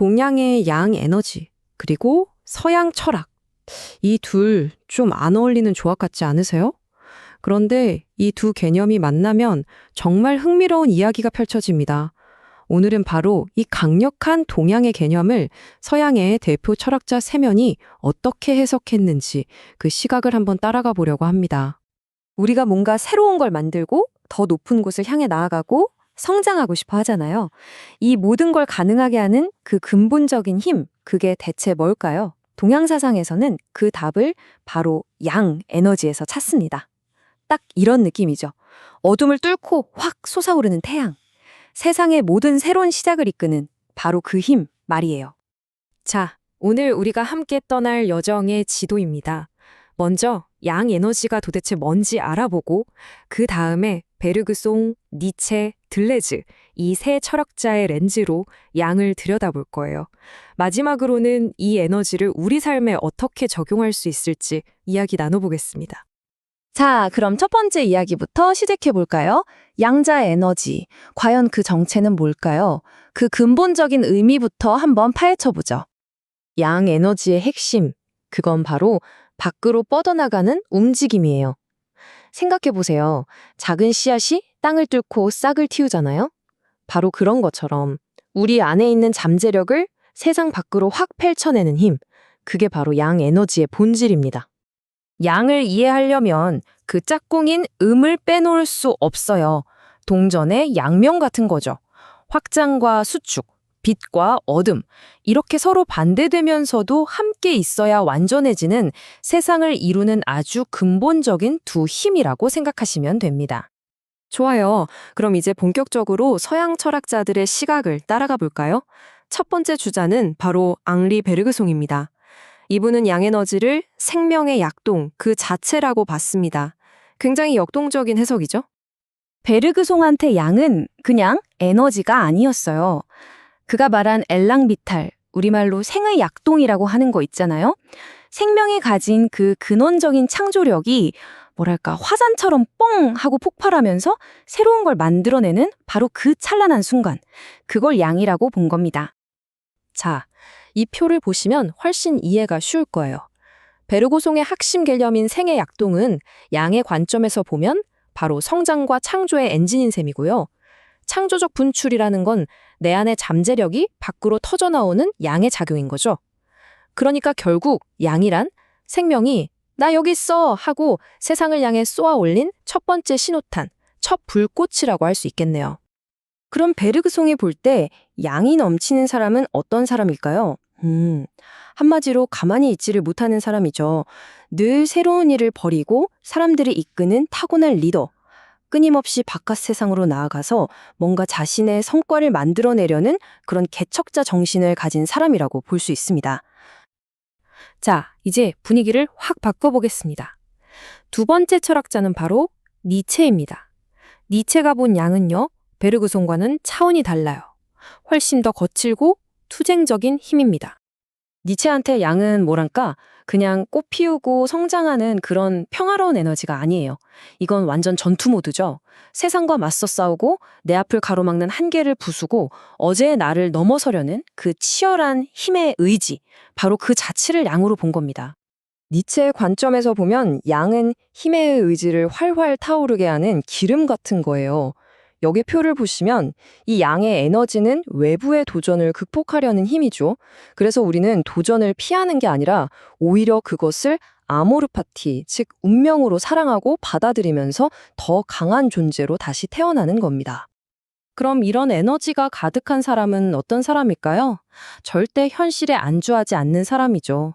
동양의 양 에너지, 그리고 서양 철학. 이 둘 좀 안 어울리는 조합 같지 않으세요? 그런데 이 두 개념이 만나면 정말 흥미로운 이야기가 펼쳐집니다. 오늘은 바로 이 강력한 동양의 개념을 서양의 대표 철학자 세면이 어떻게 해석했는지 그 시각을 한번 따라가 보려고 합니다. 우리가 뭔가 새로운 걸 만들고 더 높은 곳을 향해 나아가고 성장하고 싶어 하잖아요. 이 모든 걸 가능하게 하는 그 근본적인 힘, 그게 대체 뭘까요? 동양 사상에서는 그 답을 바로 양 에너지에서 찾습니다. 딱 이런 느낌이죠. 어둠을 뚫고 확 솟아오르는 태양. 세상의 모든 새로운 시작을 이끄는 바로 그 힘 말이에요. 자, 오늘 우리가 함께 떠날 여정의 지도입니다. 먼저 양 에너지가 도대체 뭔지 알아보고 그 다음에 베르그송, 니체, 들레즈 이 세 철학자의 렌즈로 양을 들여다볼 거예요. 마지막으로는 이 에너지를 우리 삶에 어떻게 적용할 수 있을지 이야기 나눠보겠습니다. 자, 그럼 첫 번째 이야기부터 시작해 볼까요? 양자 에너지. 과연 그 정체는 뭘까요? 그 근본적인 의미부터 한번 파헤쳐 보죠. 양 에너지의 핵심. 그건 바로 밖으로 뻗어나가는 움직임이에요. 생각해 보세요. 작은 씨앗이 땅을 뚫고 싹을 틔우잖아요? 바로 그런 것처럼 우리 안에 있는 잠재력을 세상 밖으로 확 펼쳐내는 힘. 그게 바로 양 에너지의 본질입니다. 양을 이해하려면 그 짝꿍인 음을 빼놓을 수 없어요. 동전의 양면 같은 거죠. 확장과 수축, 빛과 어둠, 이렇게 서로 반대되면서도 함께 있어야 완전해지는 세상을 이루는 아주 근본적인 두 힘이라고 생각하시면 됩니다. 좋아요. 그럼 이제 본격적으로 서양 철학자들의 시각을 따라가 볼까요? 첫 번째 주자는 바로 앙리 베르그송입니다. 이분은 양에너지를 생명의 약동 그 자체라고 봤습니다. 굉장히 역동적인 해석이죠? 베르그송한테 양은 그냥 에너지가 아니었어요. 그가 말한 엘랑비탈, 우리말로 생의 약동이라고 하는 거 있잖아요. 생명이 가진 그 근원적인 창조력이 뭐랄까 화산처럼 뻥 하고 폭발하면서 새로운 걸 만들어내는 바로 그 찬란한 순간. 그걸 양이라고 본 겁니다. 자, 이 표를 보시면 훨씬 이해가 쉬울 거예요. 베르고송의 핵심 개념인 생의 약동은 양의 관점에서 보면 바로 성장과 창조의 엔진인 셈이고요. 창조적 분출이라는 건 내 안의 잠재력이 밖으로 터져나오는 양의 작용인 거죠. 그러니까 결국 양이란 생명이 나 여기 있어 하고 세상을 향해 쏘아 올린 첫 번째 신호탄, 첫 불꽃이라고 할 수 있겠네요. 그럼 베르그송이 볼 때 양이 넘치는 사람은 어떤 사람일까요? 한마디로 가만히 있지를 못하는 사람이죠. 늘 새로운 일을 벌이고 사람들을 이끄는 타고난 리더. 끊임없이 바깥 세상으로 나아가서 뭔가 자신의 성과를 만들어내려는 그런 개척자 정신을 가진 사람이라고 볼 수 있습니다. 자, 이제 분위기를 확 바꿔보겠습니다. 두 번째 철학자는 바로 니체입니다. 니체가 본 양은요, 베르그송과는 차원이 달라요. 훨씬 더 거칠고 투쟁적인 힘입니다. 니체한테 양은 뭐랄까 그냥 꽃 피우고 성장하는 그런 평화로운 에너지가 아니에요. 이건 완전 전투 모드죠. 세상과 맞서 싸우고 내 앞을 가로막는 한계를 부수고 어제의 나를 넘어서려는 그 치열한 힘의 의지, 바로 그 자체를 양으로 본 겁니다. 니체의 관점에서 보면 양은 힘의 의지를 활활 타오르게 하는 기름 같은 거예요. 여기 표를 보시면 이 양의 에너지는 외부의 도전을 극복하려는 힘이죠. 그래서 우리는 도전을 피하는 게 아니라 오히려 그것을 아모르파티, 즉 운명으로 사랑하고 받아들이면서 더 강한 존재로 다시 태어나는 겁니다. 그럼 이런 에너지가 가득한 사람은 어떤 사람일까요? 절대 현실에 안주하지 않는 사람이죠.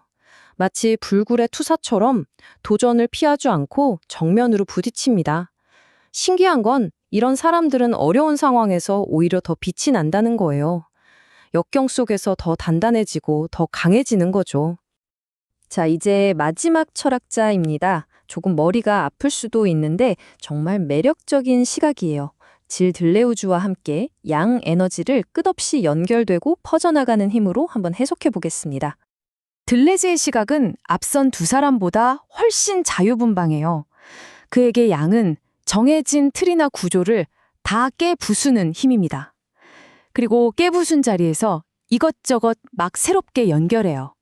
마치 불굴의 투사처럼 도전을 피하지 않고 정면으로 부딪힙니다. 신기한 건 이런 사람들은 어려운 상황에서 오히려 더 빛이 난다는 거예요. 역경 속에서 더 단단해지고 더 강해지는 거죠. 자, 이제 마지막 철학자입니다. 조금 머리가 아플 수도 있는데 정말 매력적인 시각이에요. 질 들레우주와 함께 양 에너지를 끝없이 연결되고 퍼져나가는 힘으로 한번 해석해 보겠습니다. 들레즈의 시각은 앞선 두 사람보다 훨씬 자유분방해요. 그에게 양은 정해진 틀이나 구조를 다 깨부수는 힘입니다. 그리고 깨부순 자리에서 이것저것 막 새롭게 연결해요.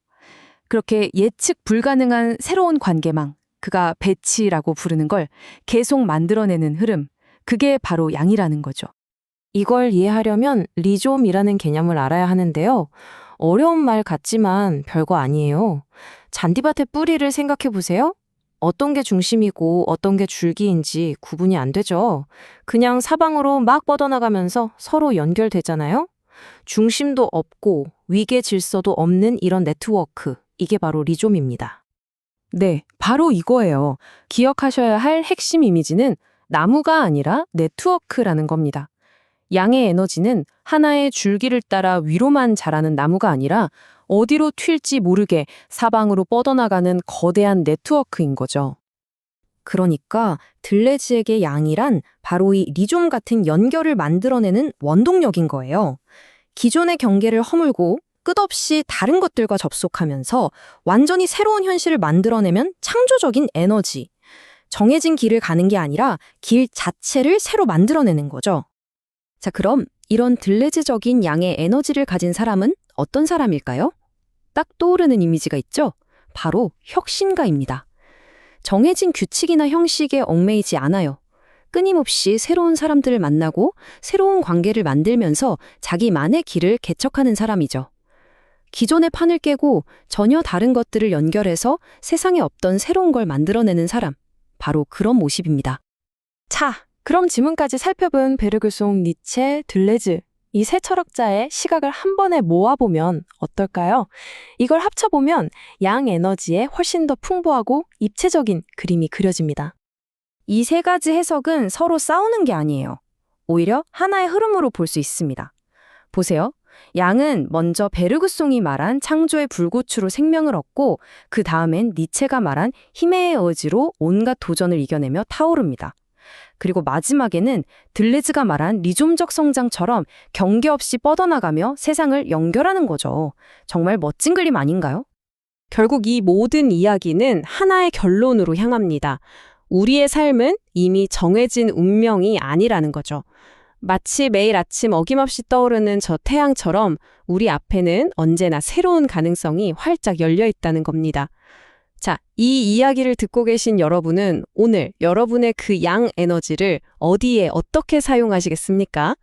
그렇게 예측 불가능한 새로운 관계망, 그가 배치라고 부르는 걸 계속 만들어내는 흐름, 그게 바로 양이라는 거죠. 이걸 이해하려면 리좀이라는 개념을 알아야 하는데요. 어려운 말 같지만 별거 아니에요. 잔디밭의 뿌리를 생각해 보세요. 어떤 게 중심이고 어떤 게 줄기인지 구분이 안 되죠. 그냥 사방으로 막 뻗어나가면서 서로 연결되잖아요. 중심도 없고 위계 질서도 없는 이런 네트워크, 이게 바로 리좀입니다. 네, 바로 이거예요. 기억하셔야 할 핵심 이미지는 나무가 아니라 네트워크라는 겁니다. 양의 에너지는 하나의 줄기를 따라 위로만 자라는 나무가 아니라 어디로 튈지 모르게 사방으로 뻗어나가는 거대한 네트워크인 거죠. 그러니까 들레즈에게 양이란 바로 이 리좀 같은 연결을 만들어내는 원동력인 거예요. 기존의 경계를 허물고 끝없이 다른 것들과 접속하면서 완전히 새로운 현실을 만들어내면 창조적인 에너지. 정해진 길을 가는 게 아니라 길 자체를 새로 만들어내는 거죠. 자, 그럼 이런 들레즈적인 양의 에너지를 가진 사람은 어떤 사람일까요? 딱 떠오르는 이미지가 있죠? 바로 혁신가입니다. 정해진 규칙이나 형식에 얽매이지 않아요. 끊임없이 새로운 사람들을 만나고 새로운 관계를 만들면서 자기만의 길을 개척하는 사람이죠. 기존의 판을 깨고 전혀 다른 것들을 연결해서 세상에 없던 새로운 걸 만들어내는 사람. 바로 그런 모습입니다. 자, 그럼 지금까지 살펴본 베르그송, 니체, 들레즈 이 세 철학자의 시각을 한 번에 모아보면 어떨까요? 이걸 합쳐보면 양 에너지에 훨씬 더 풍부하고 입체적인 그림이 그려집니다. 이 세 가지 해석은 서로 싸우는 게 아니에요. 오히려 하나의 흐름으로 볼 수 있습니다. 보세요. 양은 먼저 베르그송이 말한 창조의 불고추로 생명을 얻고 그 다음엔 니체가 말한 힘의 에너지로 온갖 도전을 이겨내며 타오릅니다. 그리고 마지막에는 들레즈가 말한 리좀적 성장처럼 경계 없이 뻗어나가며 세상을 연결하는 거죠. 정말 멋진 그림 아닌가요? 결국 이 모든 이야기는 하나의 결론으로 향합니다. 우리의 삶은 이미 정해진 운명이 아니라는 거죠. 마치 매일 아침 어김없이 떠오르는 저 태양처럼 우리 앞에는 언제나 새로운 가능성이 활짝 열려 있다는 겁니다. 자, 이 이야기를 듣고 계신 여러분은 오늘 여러분의 그 양 에너지를 어디에 어떻게 사용하시겠습니까?